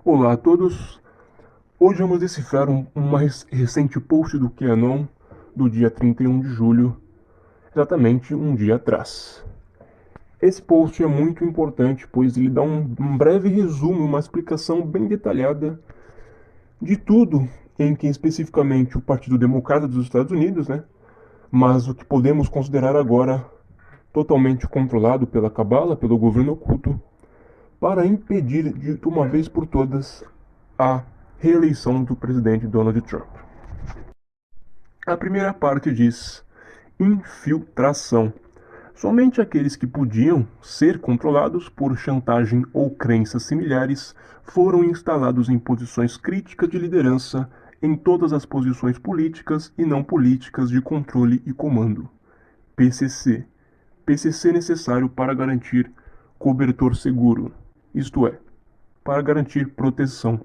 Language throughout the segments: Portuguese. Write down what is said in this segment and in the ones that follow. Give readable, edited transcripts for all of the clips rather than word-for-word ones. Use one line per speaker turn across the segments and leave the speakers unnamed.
Olá a todos. Hoje vamos decifrar uma recente post do QAnon do dia 31 de julho, exatamente um dia atrás. Esse post é muito importante, pois ele dá um breve resumo, uma explicação bem detalhada de tudo em que especificamente o Partido Democrata dos Estados Unidos, mas o que podemos considerar agora totalmente controlado pela Cabala, pelo governo oculto, para impedir de uma vez por todas a reeleição do presidente Donald Trump. A primeira parte diz: infiltração. Somente aqueles que podiam ser controlados por chantagem ou crenças similares foram instalados em posições críticas de liderança em todas as posições políticas e não políticas de controle e comando. PCC. PCC necessário para garantir cobertor seguro, isto é, para garantir proteção.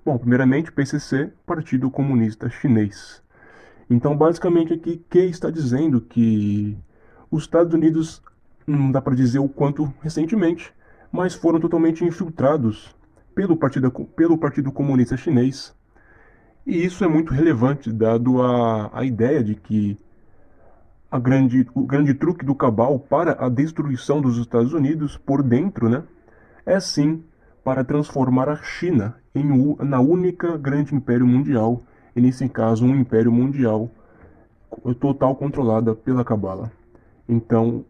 Bom, primeiramente, PCC, Partido Comunista Chinês. Então, basicamente, aqui, Key está dizendo que os Estados Unidos, não dá para dizer o quanto recentemente, mas foram totalmente infiltrados pelo Partido Comunista Chinês. E isso é muito relevante, dado a ideia de que o grande truque do cabal para a destruição dos Estados Unidos por dentro, é sim para transformar a China na única grande império mundial, e nesse caso um império mundial total controlada pela Cabala. Então,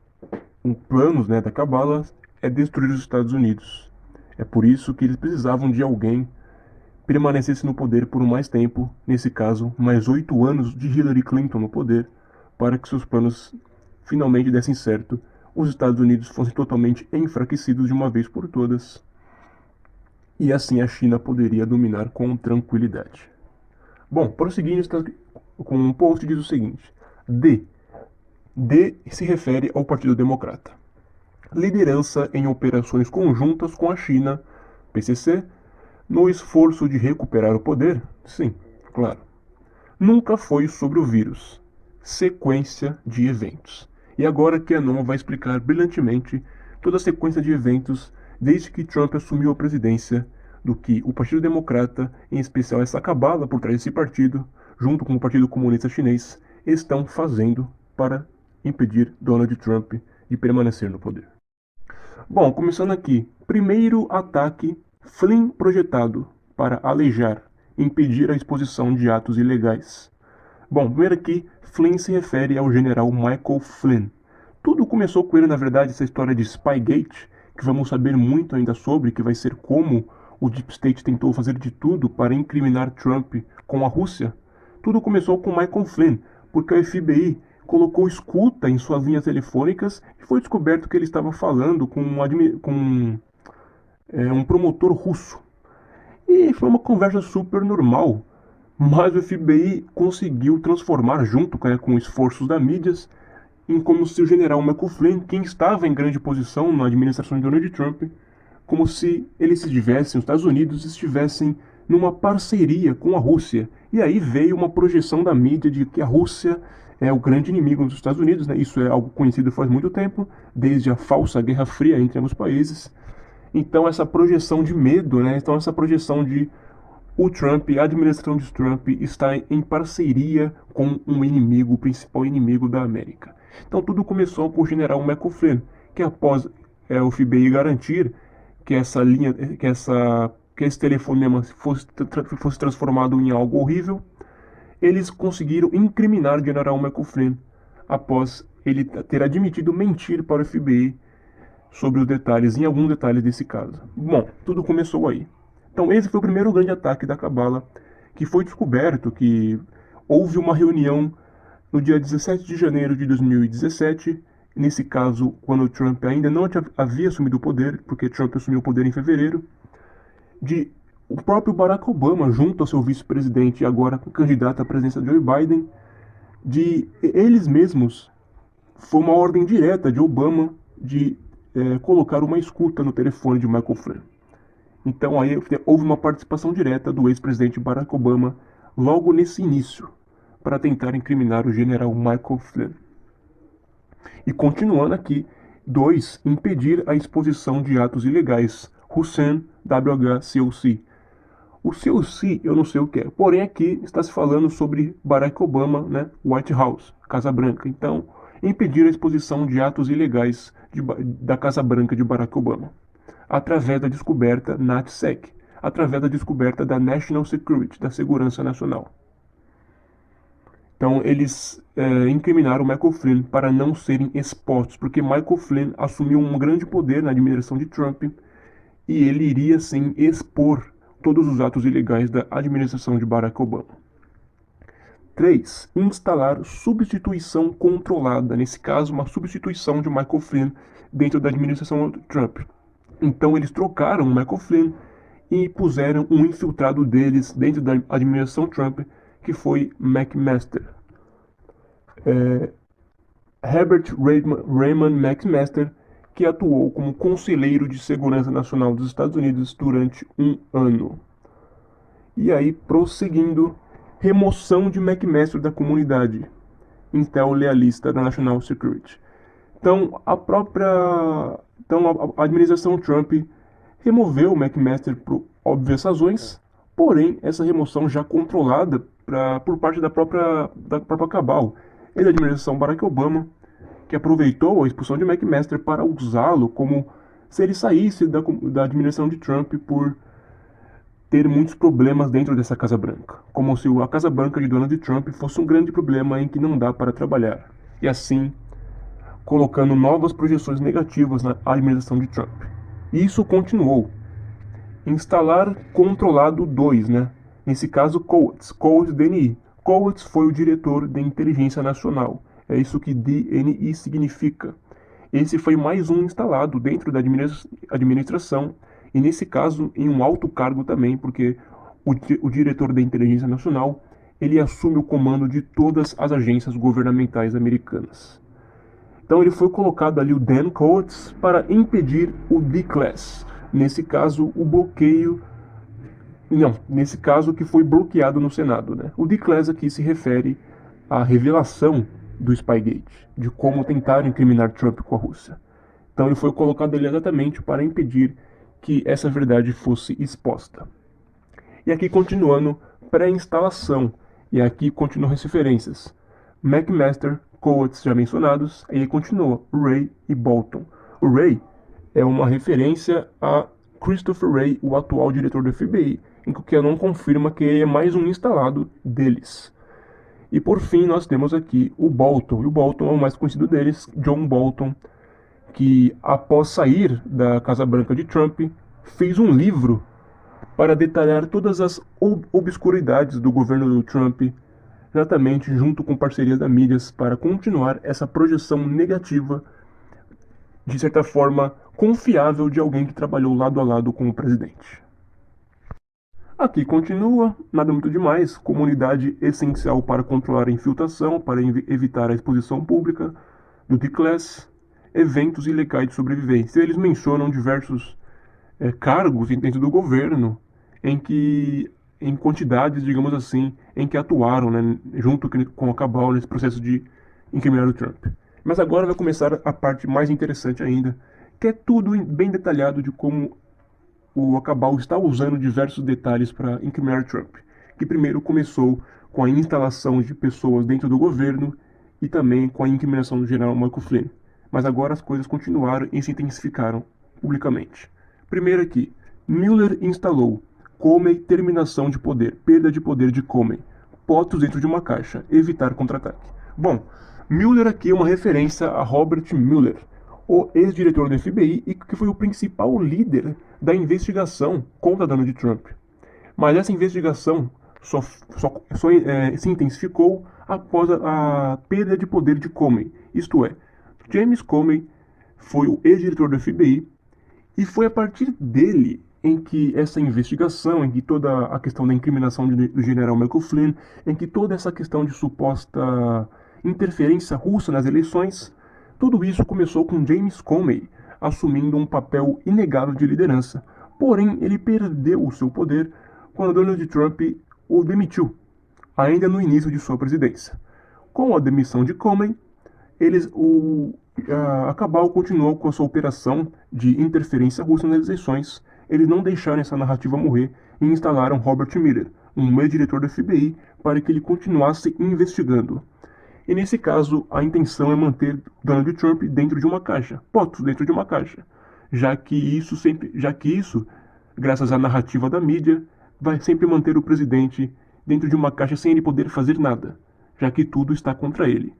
um plano da Cabala é destruir os Estados Unidos. É por isso que eles precisavam de alguém que permanecesse no poder por mais tempo, nesse caso, mais 8 anos de Hillary Clinton no poder, para que seus planos finalmente dessem certo, os Estados Unidos fossem totalmente enfraquecidos de uma vez por todas, e assim a China poderia dominar com tranquilidade. Bom, prosseguindo com um post diz o seguinte: D se refere ao Partido Democrata. Liderança em operações conjuntas com a China, PCC, no esforço de recuperar o poder? Sim, claro. Nunca foi sobre o vírus. Sequência de eventos. E agora QAnon vai explicar brilhantemente toda a sequência de eventos desde que Trump assumiu a presidência, do que o Partido Democrata, em especial essa cabala por trás desse partido, junto com o Partido Comunista Chinês, estão fazendo para impedir Donald Trump de permanecer no poder. Bom, começando aqui. Primeiro ataque Flynn projetado para aleijar, impedir a exposição de atos ilegais. Bom, primeiro aqui, Flynn se refere ao general Michael Flynn. Tudo começou com ele, na verdade, essa história de Spygate, que vamos saber muito ainda sobre, que vai ser como o Deep State tentou fazer de tudo para incriminar Trump com a Rússia. Tudo começou com Michael Flynn, porque a FBI colocou escuta em suas linhas telefônicas e foi descoberto que ele estava falando com um promotor russo. E foi uma conversa super normal, mas o FBI conseguiu transformar, junto com esforços da mídias, em como se o general Michael Flynn, quem estava em grande posição na administração de Donald Trump, como se eles estivessem, os Estados Unidos estivessem numa parceria com a Rússia. E aí veio uma projeção da mídia de que a Rússia é o grande inimigo dos Estados Unidos, Isso é algo conhecido faz muito tempo, desde a falsa Guerra Fria entre ambos os países. Então essa projeção de medo, Então essa projeção de o Trump, a administração de Trump está em parceria com um inimigo, o principal inimigo da América. Então tudo começou com o general Michael Flynn, que após o FBI garantir que essa linha, que esse telefonema fosse transformado em algo horrível, eles conseguiram incriminar o general Michael Flynn após ele ter admitido mentir para o FBI sobre os detalhes, em alguns detalhes desse caso. Bom, tudo começou aí. Então esse foi o primeiro grande ataque da Cabala, que foi descoberto que houve uma reunião no dia 17 de janeiro de 2017, nesse caso, quando Trump ainda não havia assumido o poder, porque Trump assumiu o poder em fevereiro, de o próprio Barack Obama, junto ao seu vice-presidente e agora candidato à presidência Joe Biden, de eles mesmos, foi uma ordem direta de Obama de colocar uma escuta no telefone de Michael Flynn. Então aí houve uma participação direta do ex-presidente Barack Obama logo nesse início, para tentar incriminar o general Michael Flynn. E continuando aqui, 2. Impedir a exposição de atos ilegais, Hussein WHCOC. O COC eu não sei o que é, porém aqui está se falando sobre Barack Obama, né, White House, Casa Branca. Então, impedir a exposição de atos ilegais da Casa Branca de Barack Obama, através da descoberta NatSec, através da descoberta da National Security, da Segurança Nacional. Então, eles incriminaram Michael Flynn para não serem expostos, porque Michael Flynn assumiu um grande poder na administração de Trump e ele iria, sim, expor todos os atos ilegais da administração de Barack Obama. 3. Instalar substituição controlada, nesse caso, uma substituição de Michael Flynn dentro da administração Trump. Então, eles trocaram Michael Flynn e puseram um infiltrado deles dentro da administração Trump, que foi McMaster. Herbert Raymond McMaster, que atuou como conselheiro de segurança nacional dos Estados Unidos durante um ano. E aí, prosseguindo, remoção de McMaster da comunidade Intel lealista da National Security. Então, a administração Trump removeu o McMaster por óbvias razões, porém, essa remoção já controlada por parte da própria cabal. E da administração Barack Obama, que aproveitou a expulsão de McMaster para usá-lo como se ele saísse da administração de Trump por ter muitos problemas dentro dessa Casa Branca, como se a Casa Branca de Donald Trump fosse um grande problema em que não dá para trabalhar, e assim colocando novas projeções negativas na administração de Trump. E isso continuou. Instalar controlado 2, né? Nesse caso, Coates DNI. Coates foi o diretor de inteligência nacional. É isso que DNI significa. Esse foi mais um instalado dentro da administração, e nesse caso em um alto cargo também, porque o diretor da inteligência nacional, ele assume o comando de todas as agências governamentais americanas. Então ele foi colocado ali o Dan Coates para impedir o D-Class. Nesse caso, o bloqueio... Não, nesse caso que foi bloqueado no Senado, né? O D-Class aqui se refere à revelação do Spygate, de como tentar incriminar Trump com a Rússia. Então ele foi colocado ali exatamente para impedir que essa verdade fosse exposta. E aqui continuando, pré-instalação, e aqui continuam as referências. McMaster, Coates já mencionados, e aí continua Wray e Bolton. O Wray é uma referência a Christopher Wray, o atual diretor do FBI, em que o QAnon confirma que ele é mais um instalado deles. E por fim nós temos aqui o Bolton, e o Bolton é o mais conhecido deles, John Bolton, que após sair da Casa Branca de Trump, fez um livro para detalhar todas as obscuridades do governo do Trump, exatamente junto com parcerias da mídia, para continuar essa projeção negativa, de certa forma confiável, de alguém que trabalhou lado a lado com o presidente. Aqui continua, nada muito demais, comunidade essencial para controlar a infiltração, para evitar a exposição pública do D-Class, eventos ilegais de sobrevivência. Eles mencionam diversos cargos dentro do governo em quantidades, digamos assim, em que atuaram, né, junto com a cabal nesse processo de incriminar o Trump. Mas agora vai começar a parte mais interessante ainda, que é tudo bem detalhado de como o cabal está usando diversos detalhes para incriminar Trump, que primeiro começou com a instalação de pessoas dentro do governo e também com a incriminação do general Michael Flynn. Mas agora as coisas continuaram e se intensificaram publicamente. Primeiro aqui, Mueller instalou Comey, terminação de poder, perda de poder de Comey, potos dentro de uma caixa, evitar contra-ataque. Bom, Mueller aqui é uma referência a Robert Mueller, o ex-diretor do FBI e que foi o principal líder da investigação contra Donald Trump. Mas essa investigação só se intensificou após a perda de poder de Comey, isto é, James Comey foi o ex-diretor do FBI e foi a partir dele em que essa investigação, em que toda a questão da incriminação do general Michael Flynn, em que toda essa questão de suposta interferência russa nas eleições, tudo isso começou com James Comey assumindo um papel inegável de liderança. Porém, ele perdeu o seu poder quando Donald Trump o demitiu, ainda no início de sua presidência. Com a demissão de Comey, a cabal continuou com a sua operação de interferência russa nas eleições. Eles não deixaram essa narrativa morrer e instalaram Robert Mueller, um ex-diretor do FBI, para que ele continuasse investigando. E nesse caso, a intenção é manter Donald Trump dentro de uma caixa, POTUS dentro de uma caixa, já que isso, graças à narrativa da mídia, vai sempre manter o presidente dentro de uma caixa sem ele poder fazer nada, já que tudo está contra ele,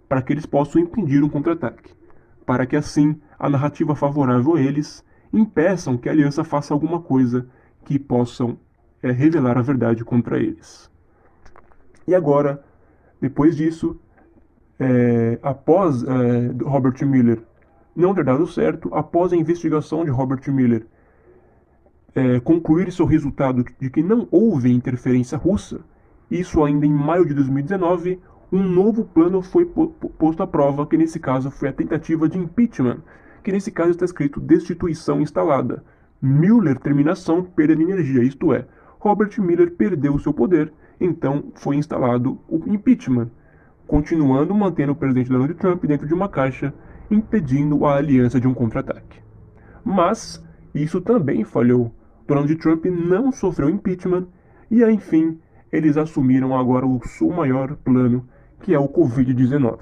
para que eles possam impedir um contra-ataque, para que assim a narrativa favorável a eles impeçam que a aliança faça alguma coisa que possam revelar a verdade contra eles. E agora, depois disso, após Robert Mueller não ter dado certo, após a investigação de Robert Mueller concluir seu resultado de que não houve interferência russa, isso ainda em maio de 2019, um novo plano foi posto à prova, que nesse caso foi a tentativa de impeachment, que nesse caso está escrito destituição instalada. Mueller, terminação, perda de energia, isto é, Robert Mueller perdeu seu poder, então foi instalado o impeachment, continuando mantendo o presidente Donald Trump dentro de uma caixa, impedindo a aliança de um contra-ataque. Mas isso também falhou. Donald Trump não sofreu impeachment e, enfim, eles assumiram agora o seu maior plano, que é o Covid-19.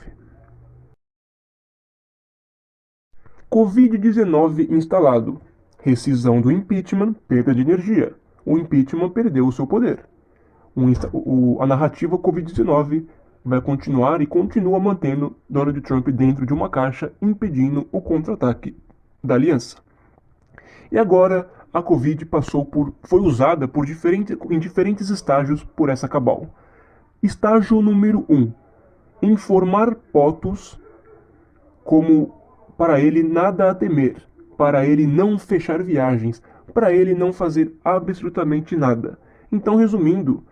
Covid-19 instalado. Rescisão do impeachment, perda de energia. O impeachment perdeu o seu poder. A narrativa Covid-19 vai continuar e continua mantendo Donald Trump dentro de uma caixa, impedindo o contra-ataque da aliança. E agora a Covid foi usada em diferentes estágios por essa cabal. Estágio número 1. Informar POTUS como para ele nada a temer, para ele não fechar viagens, para ele não fazer absolutamente nada. Então, resumindo,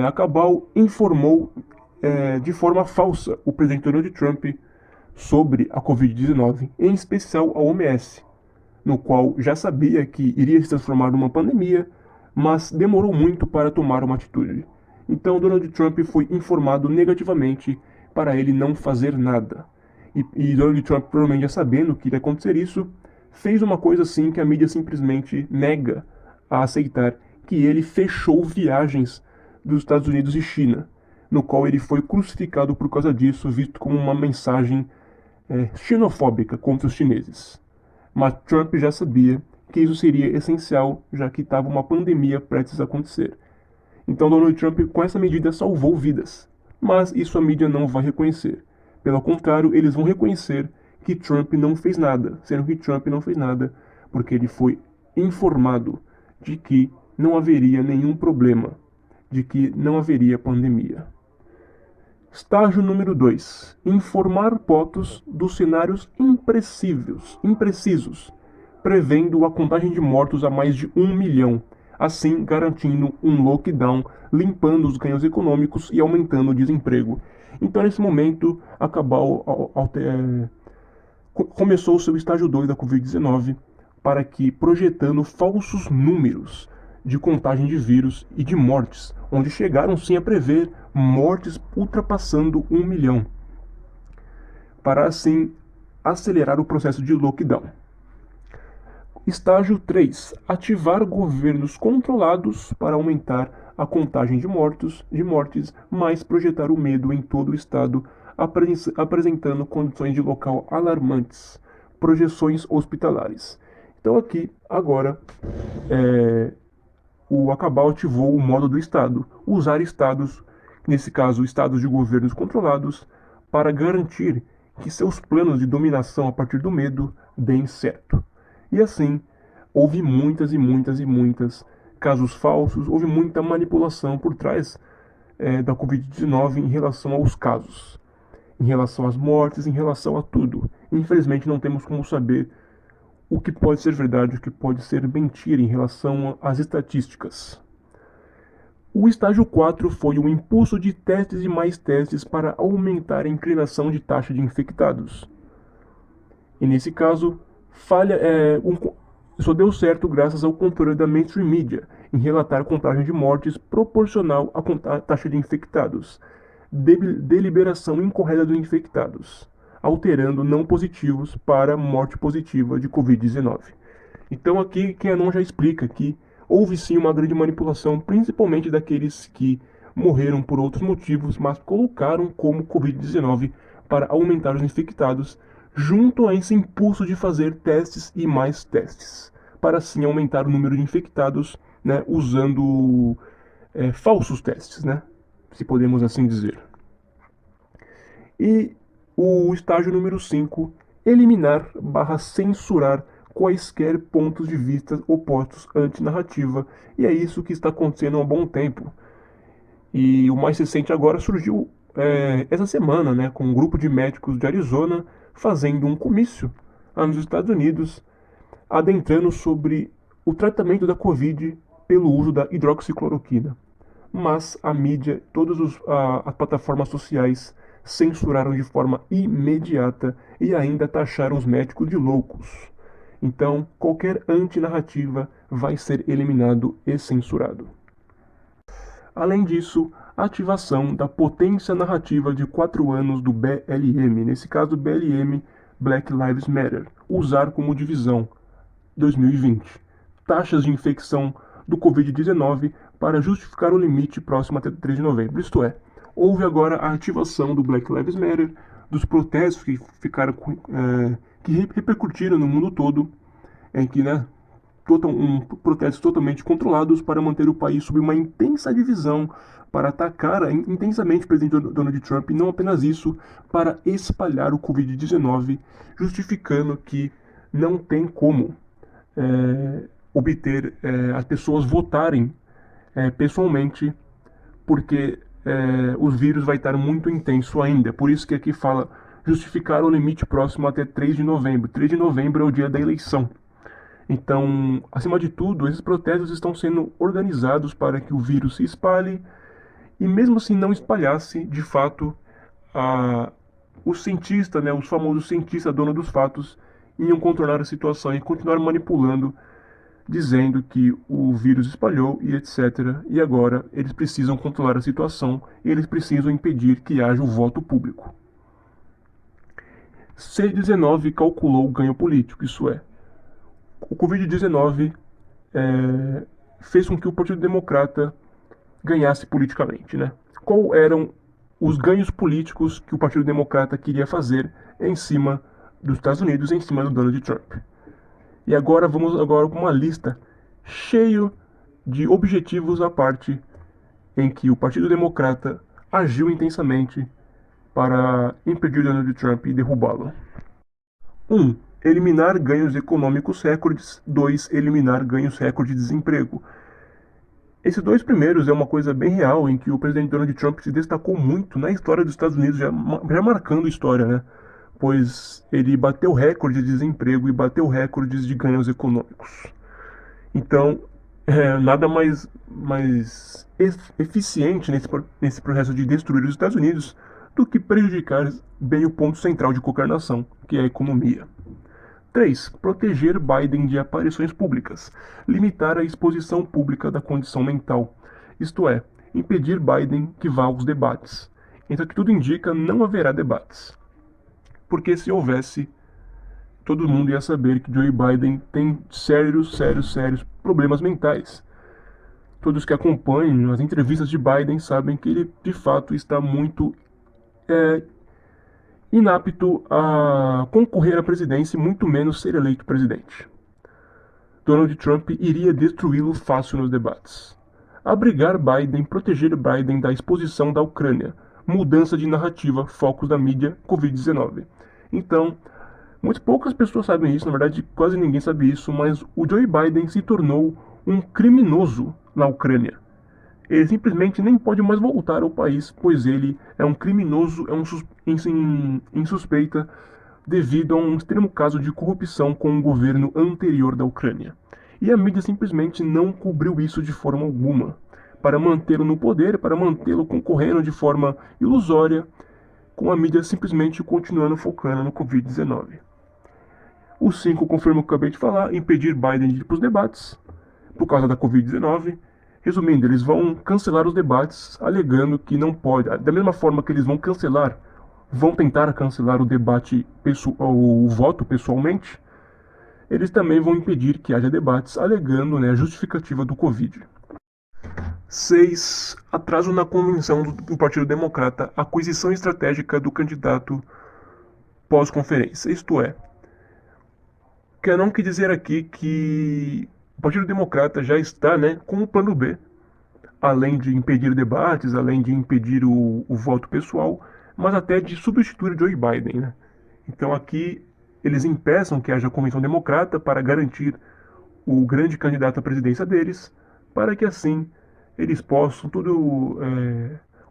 a cabal informou de forma falsa o presidente Donald Trump sobre a Covid-19, em especial a OMS, no qual já sabia que iria se transformar numa pandemia, mas demorou muito para tomar uma atitude. Então Donald Trump foi informado negativamente para ele não fazer nada. E Donald Trump, provavelmente já sabendo que iria acontecer isso, fez uma coisa assim que a mídia simplesmente nega a aceitar, que ele fechou viagens dos Estados Unidos e China, no qual ele foi crucificado por causa disso, visto como uma mensagem xenofóbica contra os chineses. Mas Trump já sabia que isso seria essencial, já que estava uma pandemia prestes a acontecer. Então Donald Trump, com essa medida, salvou vidas. Mas isso a mídia não vai reconhecer. Pelo contrário, eles vão reconhecer que Trump não fez nada, sendo que Trump não fez nada porque ele foi informado de que não haveria nenhum problema, de que não haveria pandemia. Estágio número 2. Informar POTUS dos cenários imprecisos, prevendo a contagem de mortos a mais de 1 milhão, assim garantindo um lockdown, limpando os ganhos econômicos e aumentando o desemprego. Então, nesse momento, a cabal começou o seu estágio 2 da Covid-19 para que, projetando falsos números de contagem de vírus e de mortes, onde chegaram sim a prever mortes ultrapassando 1 milhão, para assim acelerar o processo de lockdown. Estágio 3. Ativar governos controlados para aumentar a contagem de mortes, mas projetar o medo em todo o estado, apresentando condições de local alarmantes, projeções hospitalares. Então aqui, agora, o Acabal ativou o modo do Estado, usar estados, nesse caso estados de governos controlados, para garantir que seus planos de dominação a partir do medo deem certo. E assim, houve muitas casos falsos, houve muita manipulação por trás da Covid-19 em relação aos casos, em relação às mortes, em relação a tudo. Infelizmente não temos como saber o que pode ser verdade, o que pode ser mentira em relação às estatísticas. O estágio 4 foi o impulso de testes e mais testes para aumentar a inclinação de taxa de infectados. E nesse caso, só deu certo graças ao controle da mainstream media em relatar contagem de mortes proporcional à taxa de infectados, deliberação incorreta dos infectados, alterando não positivos para morte positiva de Covid-19. Então aqui QAnon já explica que houve sim uma grande manipulação, principalmente daqueles que morreram por outros motivos, mas colocaram como Covid-19 para aumentar os infectados, junto a esse impulso de fazer testes e mais testes, para assim aumentar o número de infectados, né, usando falsos testes, né, se podemos assim dizer. E o estágio número 5, eliminar/censurar quaisquer pontos de vista opostos anti-narrativa. E é isso que está acontecendo há um bom tempo. E o mais recente agora surgiu essa semana, né, com um grupo de médicos de Arizona fazendo um comício lá nos Estados Unidos, adentrando sobre o tratamento da Covid pelo uso da hidroxicloroquina. Mas a mídia, todas as plataformas sociais censuraram de forma imediata e ainda taxaram os médicos de loucos. Então, qualquer antinarrativa vai ser eliminado e censurado. Além disso, a ativação da potência narrativa de 4 anos do BLM, nesse caso BLM, Black Lives Matter, usar como divisão 2020, taxas de infecção do Covid-19 para justificar o limite próximo até 3 de novembro. Isto é, houve agora a ativação do Black Lives Matter, dos protestos que ficaram que repercutiram no mundo todo, em que, né, protestos totalmente controlados para manter o país sob uma intensa divisão, para atacar intensamente o presidente Donald Trump, e não apenas isso, para espalhar o Covid-19, justificando que não tem como obter as pessoas votarem pessoalmente, porque o vírus vai estar muito intenso ainda. Por isso que aqui fala justificar o limite próximo até 3 de novembro. 3 de novembro é o dia da eleição. Então, acima de tudo, esses protestos estão sendo organizados para que o vírus se espalhe, e mesmo se não espalhasse, de fato, os cientistas, né, os famosos cientistas donos dos fatos, iam contornar a situação e continuar manipulando, dizendo que o vírus espalhou e etc. E agora eles precisam controlar a situação e eles precisam impedir que haja o voto público. C19 calculou o ganho político, isso é, o Covid-19 fez com que o Partido Democrata ganhasse politicamente, né? Qual eram os ganhos políticos que o Partido Democrata queria fazer em cima dos Estados Unidos, em cima do Donald Trump? E agora vamos com uma lista cheia de objetivos à parte em que o Partido Democrata agiu intensamente para impedir Donald Trump e derrubá-lo. 1. Eliminar ganhos econômicos recordes. 2. Eliminar ganhos recordes de desemprego. Esses dois primeiros é uma coisa bem real, em que o presidente Donald Trump se destacou muito na história dos Estados Unidos, já marcando história, né? Pois ele bateu recordes de desemprego e bateu recordes de ganhos econômicos. Então, nada mais eficiente nesse processo de destruir os Estados Unidos do que prejudicar bem o ponto central de qualquer nação, que é a economia. 3. Proteger Biden de aparições públicas. Limitar a exposição pública da condição mental. Isto é, impedir Biden que vá aos debates. Então, que tudo indica, não haverá debates. Porque se houvesse, todo mundo ia saber que Joe Biden tem sérios problemas mentais. Todos que acompanham as entrevistas de Biden sabem que ele, de fato, está muito inapto a concorrer à presidência e muito menos ser eleito presidente. Donald Trump iria destruí-lo fácil nos debates. Abrigar Biden, proteger Biden da exposição da Ucrânia, mudança de narrativa, focos da mídia, Covid-19. Então, muito poucas pessoas sabem isso, na verdade quase ninguém sabe isso, mas o Joe Biden se tornou um criminoso na Ucrânia. Ele simplesmente nem pode mais voltar ao país, pois ele é um criminoso, em suspeita devido a um extremo caso de corrupção com o governo anterior da Ucrânia. E a mídia simplesmente não cobriu isso de forma alguma, para mantê-lo no poder, para mantê-lo concorrendo de forma ilusória, com a mídia simplesmente continuando focando no Covid-19. O 5, conforme eu acabei de falar, impedir Biden de ir para os debates, por causa da Covid-19. Resumindo, eles vão cancelar os debates, alegando que não pode. Da mesma forma que eles vão tentar cancelar o debate, o voto pessoalmente, eles também vão impedir que haja debates alegando, né, a justificativa do Covid. 6. Atraso na convenção do Partido Democrata, aquisição estratégica do candidato pós-conferência. Isto é, quer não quer dizer aqui que o Partido Democrata já está, né, com o plano B, além de impedir debates, além de impedir o voto pessoal, mas até de substituir Joe Biden, né? Então aqui eles impeçam que haja convenção democrata para garantir o grande candidato à presidência deles, para que assim eles possam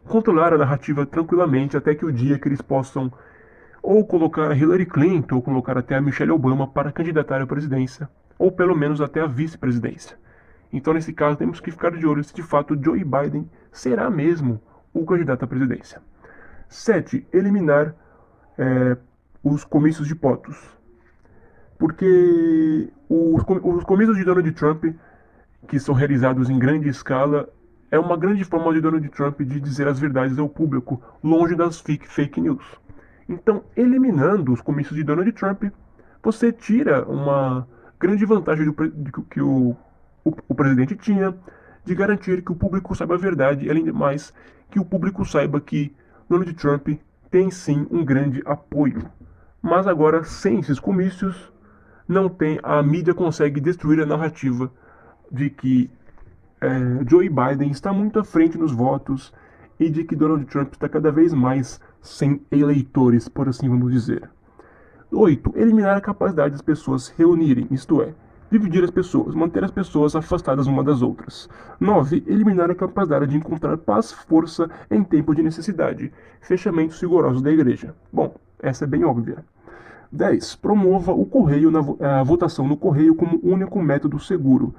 controlar a narrativa tranquilamente até que o dia que eles possam ou colocar a Hillary Clinton ou colocar até a Michelle Obama para candidatar à presidência, ou pelo menos até a vice-presidência. Então, nesse caso, temos que ficar de olho se de fato Joe Biden será mesmo o candidato à presidência. 7. Eliminar os comícios de POTUS. Porque os comícios de Donald Trump, que são realizados em grande escala, é uma grande forma de Donald Trump de dizer as verdades ao público, longe das fake news. Então, eliminando os comícios de Donald Trump, você tira uma grande vantagem que o presidente tinha de garantir que o público saiba a verdade, e além de mais, que o público saiba que Donald Trump tem sim um grande apoio. Mas agora, sem esses comícios, a mídia consegue destruir a narrativa de que Joe Biden está muito à frente nos votos e de que Donald Trump está cada vez mais sem eleitores, por assim vamos dizer. 8. Eliminar a capacidade das pessoas se reunirem, isto é, dividir as pessoas, manter as pessoas afastadas uma das outras. 9. Eliminar a capacidade de encontrar paz, força em tempo de necessidade. Fechamentos rigorosos da igreja. Bom, essa é bem óbvia. 10. Promova o correio a votação no correio como único método seguro.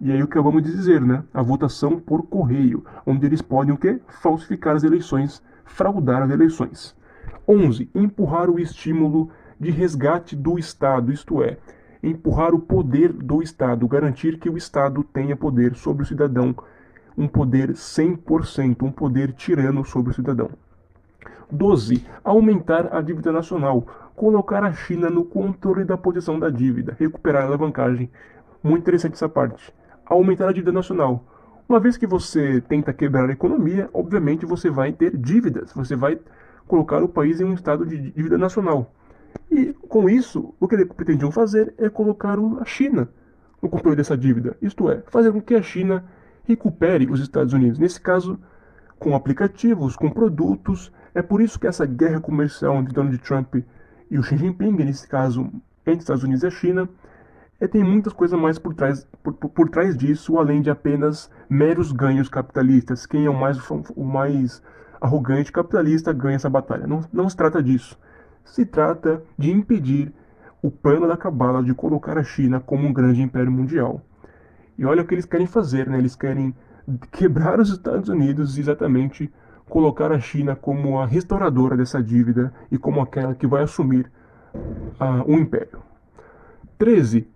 E aí o que acabamos de dizer, né? A votação por correio, onde eles podem o quê? Falsificar as eleições, fraudar as eleições. 11. Empurrar o estímulo de resgate do Estado, isto é, empurrar o poder do Estado, garantir que o Estado tenha poder sobre o cidadão, um poder 100%, um poder tirano sobre o cidadão. 12. Aumentar a dívida nacional, colocar a China no controle da posição da dívida, recuperar a alavancagem. Muito interessante essa parte. Aumentar a dívida nacional. Uma vez que você tenta quebrar a economia, obviamente você vai ter dívidas, você vai colocar o país em um estado de dívida nacional. E com isso, o que eles pretendiam fazer é colocar a China no controle dessa dívida, isto é, fazer com que a China recupere os Estados Unidos. Nesse caso, com aplicativos, com produtos. É por isso que essa guerra comercial entre Donald Trump e o Xi Jinping, nesse caso, entre Estados Unidos e a China, tem muitas coisas mais por trás disso, além de apenas meros ganhos capitalistas. Quem é o mais arrogante capitalista ganha essa batalha. Não se trata disso. Se trata de impedir o plano da Cabala de colocar a China como um grande império mundial. E olha o que eles querem fazer, né? Eles querem quebrar os Estados Unidos e exatamente colocar a China como a restauradora dessa dívida e como aquela que vai assumir o império. 13.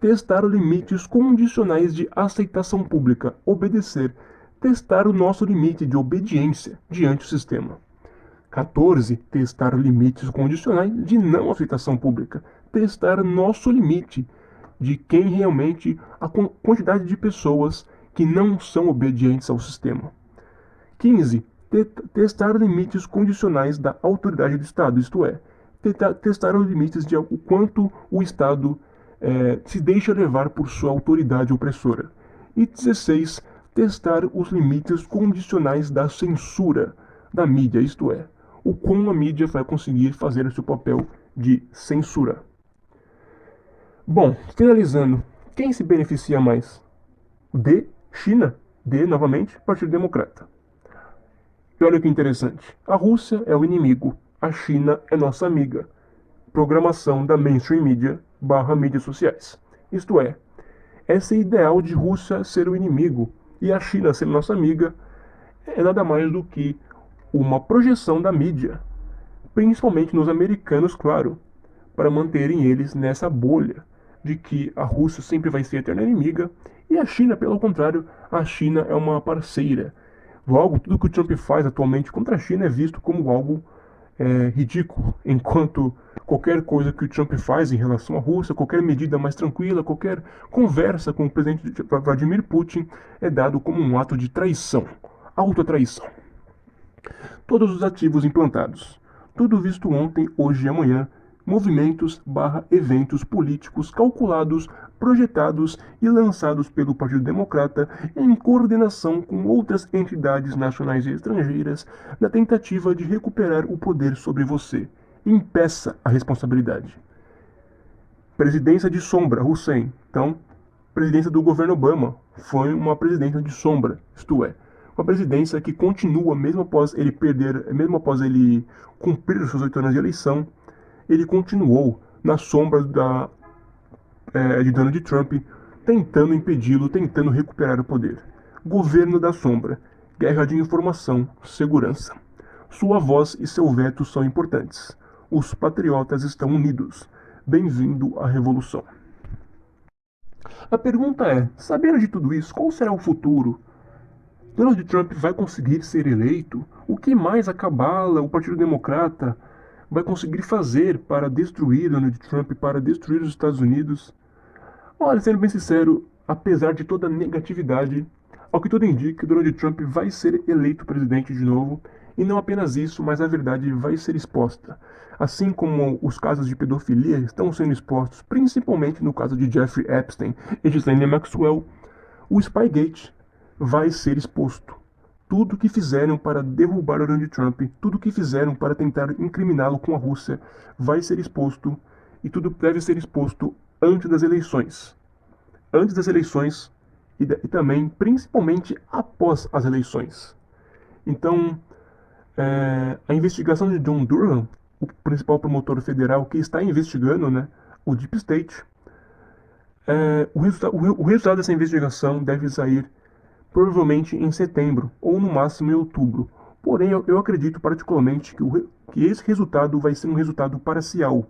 Testar limites condicionais de aceitação pública. Obedecer. Testar o nosso limite de obediência diante do sistema. 14. Testar limites condicionais de não aceitação pública. Testar nosso limite de quem realmente, a quantidade de pessoas que não são obedientes ao sistema. 15. Testar limites condicionais da autoridade do Estado, isto é, testar os limites de o quanto o Estado se deixa levar por sua autoridade opressora. E 16. Testar os limites condicionais da censura da mídia, isto é, o como a mídia vai conseguir fazer o seu papel de censura. Bom, finalizando, quem se beneficia mais? D. China. D. Novamente, Partido Democrata. E olha que interessante. A Rússia é o inimigo. A China é nossa amiga. Programação da mainstream media / mídias sociais. Isto é, esse ideal de Rússia ser o inimigo e a China ser nossa amiga é nada mais do que uma projeção da mídia, principalmente nos americanos, claro, para manterem eles nessa bolha de que a Rússia sempre vai ser a eterna inimiga e a China, pelo contrário, a China é uma parceira. Logo, tudo que o Trump faz atualmente contra a China é visto como algo ridículo, enquanto qualquer coisa que o Trump faz em relação à Rússia, qualquer medida mais tranquila, qualquer conversa com o presidente Vladimir Putin é dado como um ato de traição, autotraição. Todos os ativos implantados, tudo visto ontem, hoje e amanhã, movimentos/eventos políticos calculados, projetados e lançados pelo Partido Democrata em coordenação com outras entidades nacionais e estrangeiras na tentativa de recuperar o poder sobre você. Impeça a responsabilidade. Presidência de sombra, Hussein. Então, presidência do governo Obama foi uma presidência de sombra, isto é, uma presidência que continua mesmo após ele perder, mesmo após ele cumprir os seus 8 anos de eleição, ele continuou nas sombras de Donald Trump, tentando impedi-lo, tentando recuperar o poder. Governo da sombra, guerra de informação, segurança. Sua voz e seu veto são importantes. Os patriotas estão unidos. Bem-vindo à revolução. A pergunta é, sabendo de tudo isso, qual será o futuro? Donald Trump vai conseguir ser eleito? O que mais a cabala, o Partido Democrata, vai conseguir fazer para destruir Donald Trump, para destruir os Estados Unidos? Olha, sendo bem sincero, apesar de toda a negatividade, ao que tudo indica, Donald Trump vai ser eleito presidente de novo, e não apenas isso, mas a verdade vai ser exposta. Assim como os casos de pedofilia estão sendo expostos, principalmente no caso de Jeffrey Epstein e Ghislaine Maxwell, o Spygate vai ser exposto. Tudo que fizeram para derrubar Donald Trump, tudo que fizeram para tentar incriminá-lo com a Rússia, vai ser exposto, e tudo deve ser exposto antes das eleições. Antes das eleições e também, principalmente, após as eleições. Então, a investigação de John Durham, o principal promotor federal que está investigando, né, o Deep State, o resultado dessa investigação deve sair provavelmente em setembro, ou no máximo em outubro. Porém, eu acredito particularmente que esse resultado vai ser um resultado parcial,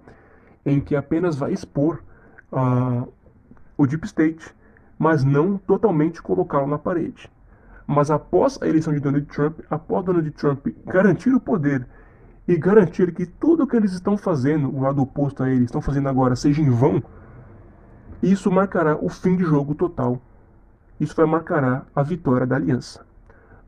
em que apenas vai expor o Deep State, mas não totalmente colocá-lo na parede. Mas após a eleição de Donald Trump, após Donald Trump garantir o poder e garantir que tudo o que eles estão fazendo, o lado oposto a eles, estão fazendo agora, seja em vão, isso marcará o fim de jogo total. Isso vai marcar a vitória da aliança.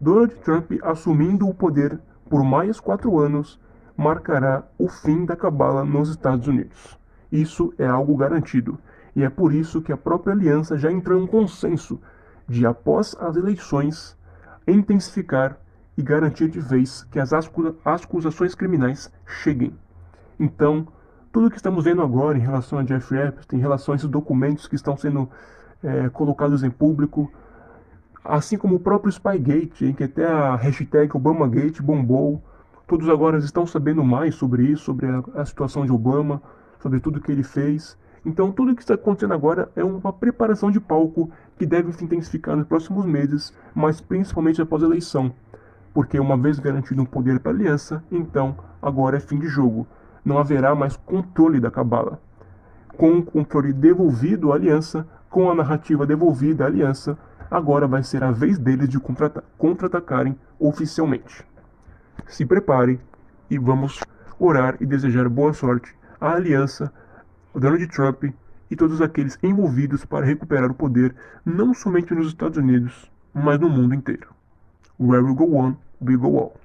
Donald Trump assumindo o poder por mais 4 anos marcará o fim da cabala nos Estados Unidos. Isso é algo garantido. E é por isso que a própria aliança já entrou em um consenso de, após as eleições, intensificar e garantir de vez que as acusações criminais cheguem. Então, tudo o que estamos vendo agora em relação a Jeffrey Epstein, em relação a esses documentos que estão sendo colocados em público, assim como o próprio Spygate, em que até a hashtag Obamagate bombou, todos agora estão sabendo mais sobre isso, sobre a situação de Obama, sobre tudo que ele fez. Então, tudo o que está acontecendo agora é uma preparação de palco que deve se intensificar nos próximos meses, mas principalmente após a eleição. Porque uma vez garantido um poder para a aliança, então agora é fim de jogo. Não haverá mais controle da cabala. Com o controle devolvido à aliança, com a narrativa devolvida à aliança, agora vai ser a vez deles de contra-atacarem oficialmente. Se preparem e vamos orar e desejar boa sorte à aliança, Donald Trump e todos aqueles envolvidos para recuperar o poder, não somente nos Estados Unidos, mas no mundo inteiro. Where we go one, we go all.